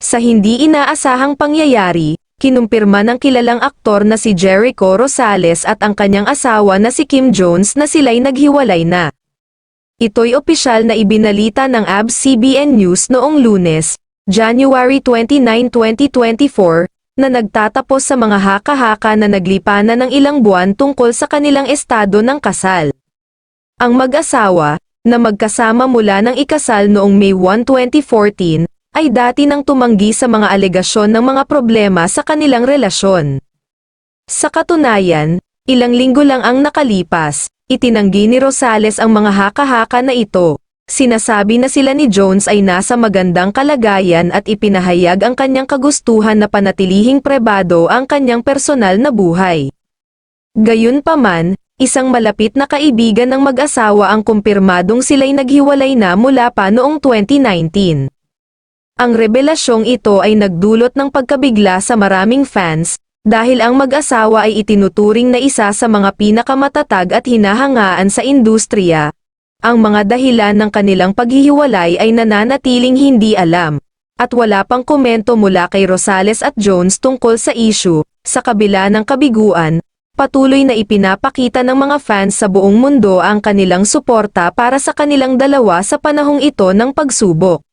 Sa hindi inaasahang pangyayari, kinumpirma ng kilalang aktor na si Jericho Rosales at ang kanyang asawa na si Kim Jones na sila'y naghiwalay na. Ito'y opisyal na ibinalita ng ABS-CBN News noong Lunes, January 29, 2024, na nagtatapos sa mga haka-haka na naglipanan ng ilang buwan tungkol sa kanilang estado ng kasal. Ang mag-asawa, na magkasama mula ng ikasal noong May 1, 2014, ay dati nang tumanggi sa mga alegasyon ng mga problema sa kanilang relasyon. Sa katunayan, ilang linggo lang ang nakalipas, itinanggi ni Rosales ang mga haka-haka na ito. Sinasabi na sila ni Jones ay nasa magandang kalagayan at ipinahayag ang kanyang kagustuhan na panatilihing pribado ang kanyang personal na buhay. Gayunpaman, isang malapit na kaibigan ng mag-asawa ang kumpirmadong sila'y naghiwalay na mula pa noong 2019. Ang revelasyong ito ay nagdulot ng pagkabigla sa maraming fans, dahil ang mag-asawa ay itinuturing na isa sa mga pinakamatatag at hinahangaan sa industriya. Ang mga dahilan ng kanilang paghihiwalay ay nananatiling hindi alam, at wala pang komento mula kay Rosales at Jones tungkol sa issue. Sa kabila ng kabiguan, patuloy na ipinapakita ng mga fans sa buong mundo ang kanilang suporta para sa kanilang dalawa sa panahong ito ng pagsubok.